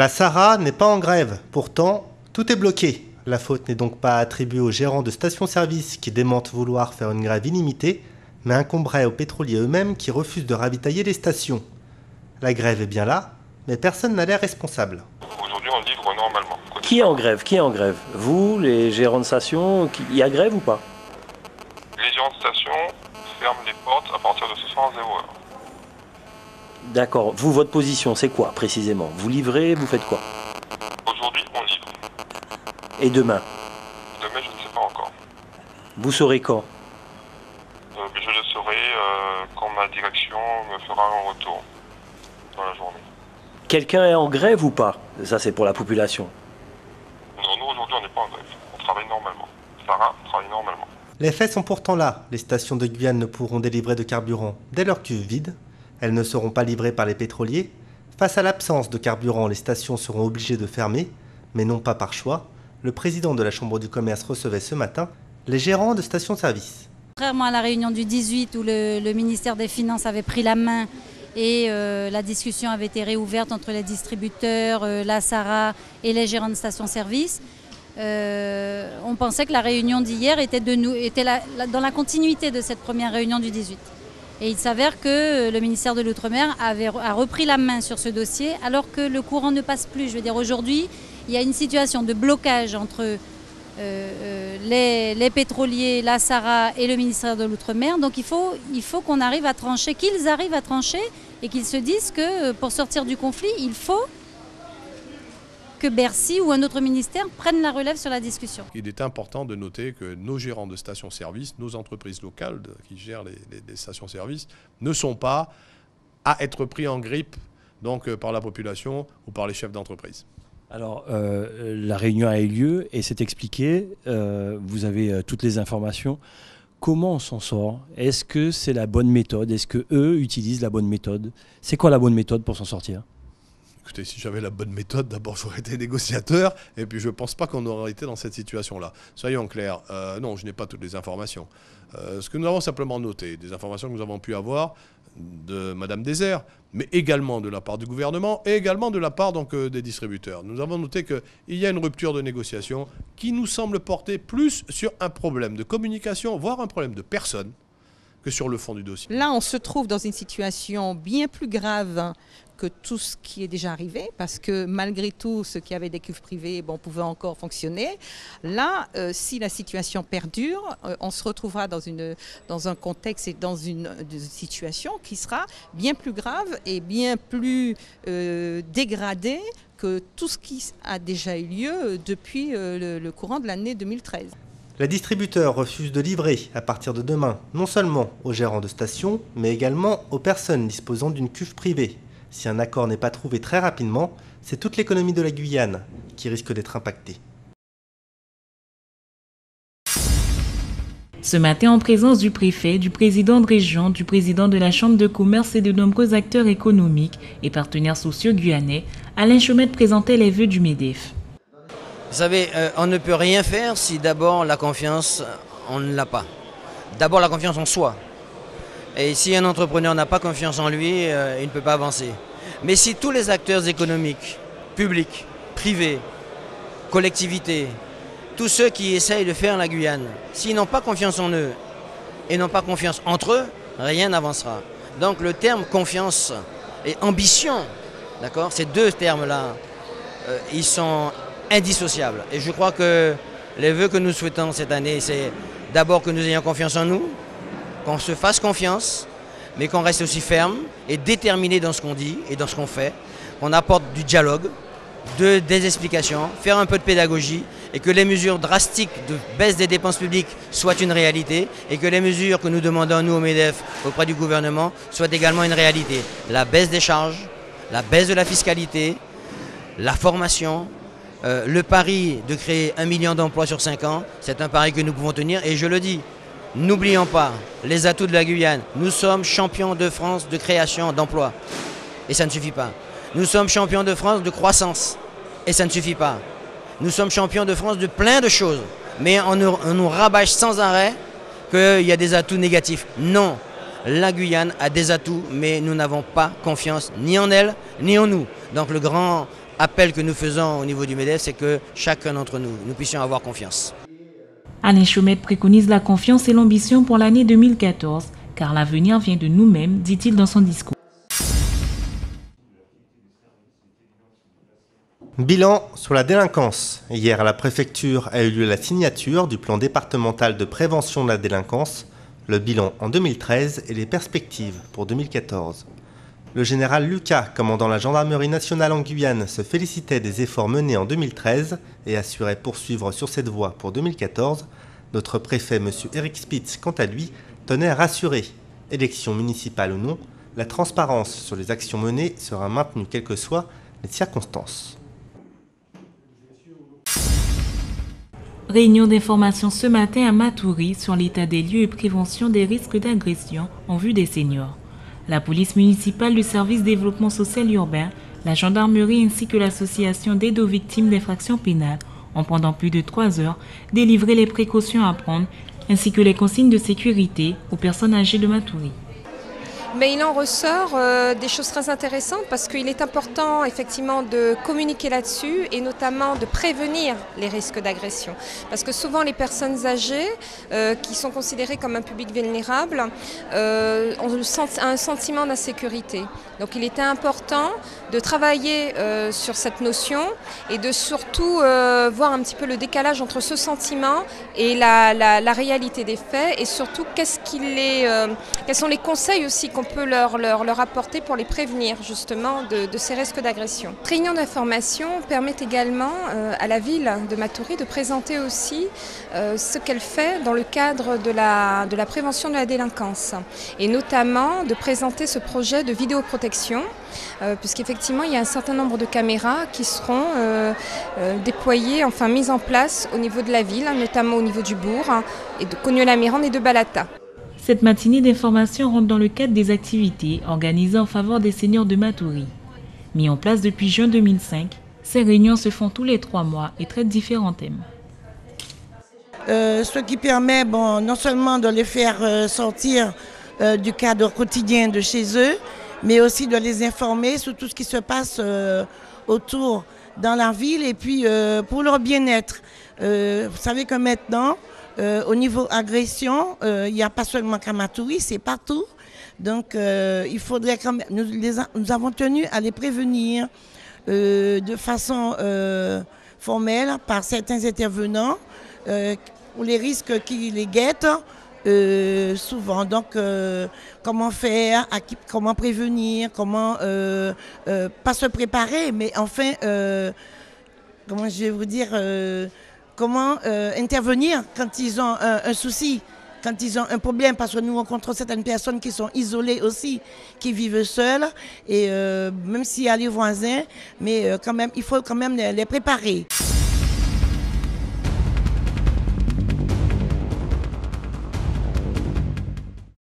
La SARA n'est pas en grève, pourtant tout est bloqué. La faute n'est donc pas attribuée aux gérants de stations-service qui démentent vouloir faire une grève illimitée, mais incomberait aux pétroliers eux-mêmes qui refusent de ravitailler les stations. La grève est bien là, mais personne n'a l'air responsable. Aujourd'hui, on livre normalement. Qui est en grève? Qui est en grève? Vous, les gérants de station, il y a grève ou pas? Les gérants de station ferment les portes à partir de ce soir à 0h. D'accord. Vous, votre position, c'est quoi précisément? Vous livrez, vous faites quoi? Aujourd'hui, on livre. Et demain? Demain, je ne sais pas encore. Vous saurez quand? Je le saurai quand ma direction me fera un retour dans la journée. Quelqu'un est en grève ou pas? Ça, c'est pour la population. Non, nous, aujourd'hui, on n'est pas en grève. On travaille normalement. Sarah travaille normalement. Les faits sont pourtant là. Les stations de Guyane ne pourront délivrer de carburant dès leur cuve vide. Elles ne seront pas livrées par les pétroliers. Face à l'absence de carburant, les stations seront obligées de fermer, mais non pas par choix. Le président de la Chambre du commerce recevait ce matin les gérants de stations-service. Contrairement à la réunion du 18 où le ministère des Finances avait pris la main et la discussion avait été réouverte entre les distributeurs, la SARA et les gérants de stations-service, on pensait que la réunion d'hier était dans la continuité de cette première réunion du 18. Et il s'avère que le ministère de l'Outre-mer a repris la main sur ce dossier alors que le courant ne passe plus. Je veux dire, aujourd'hui, il y a une situation de blocage entre les pétroliers, la SARA et le ministère de l'Outre-mer. Donc il faut qu'on arrive à trancher, qu'ils arrivent à trancher et qu'ils se disent que pour sortir du conflit, il faut que Bercy ou un autre ministère prenne la relève sur la discussion. Il est important de noter que nos gérants de stations-service, nos entreprises locales qui gèrent les stations-service, ne sont pas à être pris en grippe donc, par la population ou par les chefs d'entreprise. Alors, la réunion a eu lieu et c'est expliqué. Vous avez toutes les informations. Comment on s'en sort? Est-ce que c'est la bonne méthode? Est-ce qu'eux utilisent la bonne méthode? C'est quoi la bonne méthode pour s'en sortir? Écoutez, si j'avais la bonne méthode, d'abord j'aurais été négociateur et puis je ne pense pas qu'on aurait été dans cette situation-là. Soyons clairs, non, je n'ai pas toutes les informations. Ce que nous avons simplement noté, des informations que nous avons pu avoir de Madame Désert, mais également de la part du gouvernement et également de la part donc, des distributeurs. Nous avons noté qu'il y a une rupture de négociation qui nous semble porter plus sur un problème de communication, voire un problème de personne, que sur le fond du dossier. Là, on se trouve dans une situation bien plus grave que tout ce qui est déjà arrivé, parce que malgré tout, ceux qui avaient des cuves privées pouvaient encore fonctionner. Là, si la situation perdure, on se retrouvera dans un contexte et dans une situation qui sera bien plus grave et bien plus dégradée que tout ce qui a déjà eu lieu depuis le courant de l'année 2013. Les distributeurs refusent de livrer à partir de demain, non seulement aux gérants de stations, mais également aux personnes disposant d'une cuve privée. Si un accord n'est pas trouvé très rapidement, c'est toute l'économie de la Guyane qui risque d'être impactée. Ce matin, en présence du préfet, du président de région, du président de la Chambre de commerce et de nombreux acteurs économiques et partenaires sociaux guyanais, Alain Chaumette présentait les vœux du MEDEF. Vous savez, on ne peut rien faire si d'abord la confiance, on ne l'a pas. D'abord la confiance en soi. Et si un entrepreneur n'a pas confiance en lui, il ne peut pas avancer. Mais si tous les acteurs économiques, publics, privés, collectivités, tous ceux qui essayent de faire la Guyane, s'ils n'ont pas confiance en eux et n'ont pas confiance entre eux, rien n'avancera. Donc le terme confiance et ambition, d'accord, ces deux termes-là, ils sont indissociables. Et je crois que les vœux que nous souhaitons cette année, c'est d'abord que nous ayons confiance en nous, qu'on se fasse confiance, mais qu'on reste aussi ferme et déterminé dans ce qu'on dit et dans ce qu'on fait, qu'on apporte du dialogue, des explications, faire un peu de pédagogie et que les mesures drastiques de baisse des dépenses publiques soient une réalité et que les mesures que nous demandons, nous, au MEDEF, auprès du gouvernement, soient également une réalité. La baisse des charges, la baisse de la fiscalité, la formation, le pari de créer 1 million d'emplois sur 5 ans, c'est un pari que nous pouvons tenir et je le dis, n'oublions pas les atouts de la Guyane. Nous sommes champions de France de création d'emplois et ça ne suffit pas. Nous sommes champions de France de croissance et ça ne suffit pas. Nous sommes champions de France de plein de choses, mais on nous rabâche sans arrêt qu'il y a des atouts négatifs. Non, La Guyane a des atouts, mais nous n'avons pas confiance ni en elle, ni en nous. Donc le grand appel que nous faisons au niveau du MEDEF, c'est que chacun d'entre nous, nous puissions avoir confiance. Alain Chaumette préconise la confiance et l'ambition pour l'année 2014, car l'avenir vient de nous-mêmes, dit-il dans son discours. Bilan sur la délinquance. Hier à la préfecture a eu lieu la signature du plan départemental de prévention de la délinquance, le bilan en 2013 et les perspectives pour 2014. Le général Lucas, commandant la gendarmerie nationale en Guyane, se félicitait des efforts menés en 2013 et assurait poursuivre sur cette voie pour 2014. Notre préfet, M. Eric Spitz, quant à lui, tenait à rassurer. Élection municipale ou non, la transparence sur les actions menées sera maintenue quelles que soient les circonstances. Réunion d'information ce matin à Matoury sur l'état des lieux et prévention des risques d'agression en vue des seniors. La police municipale, le service développement social urbain, la gendarmerie ainsi que l'association d'aide aux victimes d'infractions pénales ont pendant plus de 3 heures délivré les précautions à prendre ainsi que les consignes de sécurité aux personnes âgées de Matoury. Mais il en ressort des choses très intéressantes parce qu'il est important effectivement de communiquer là-dessus et notamment de prévenir les risques d'agression. Parce que souvent les personnes âgées qui sont considérées comme un public vulnérable ont un sentiment d'insécurité. Donc il était important de travailler sur cette notion et de surtout voir un petit peu le décalage entre ce sentiment et la réalité des faits et surtout quels sont les conseils aussi qu'on peut leur apporter pour les prévenir justement de ces risques d'agression. Cette réunion d'information permet également à la ville de Matoury de présenter aussi ce qu'elle fait dans le cadre de la prévention de la délinquance et notamment de présenter ce projet de vidéoprotection puisqu'effectivement il y a un certain nombre de caméras qui seront déployées, enfin mises en place au niveau de la ville, notamment au niveau du bourg et de Cognes-la-Mirande et de Balata. Cette matinée d'information rentre dans le cadre des activités organisées en faveur des seniors de Matoury. Mis en place depuis juin 2005, ces réunions se font tous les 3 mois et traitent différents thèmes. Ce qui permet non seulement de les faire sortir du cadre quotidien de chez eux, mais aussi de les informer sur tout ce qui se passe autour dans la ville et puis pour leur bien-être. Vous savez que maintenant, au niveau agression, il n'y a pas seulement qu'à Matoury, c'est partout. Donc il faudrait quand même, nous avons tenu à les prévenir de façon formelle par certains intervenants pour les risques qui les guettent souvent. Donc comment faire, comment prévenir, comment pas se préparer, mais enfin, comment je vais vous dire, comment intervenir quand ils ont un souci, quand ils ont un problème, parce que nous rencontrons certaines personnes qui sont isolées aussi, qui vivent seules, et même s'il y a les voisins, mais quand même, il faut quand même les préparer.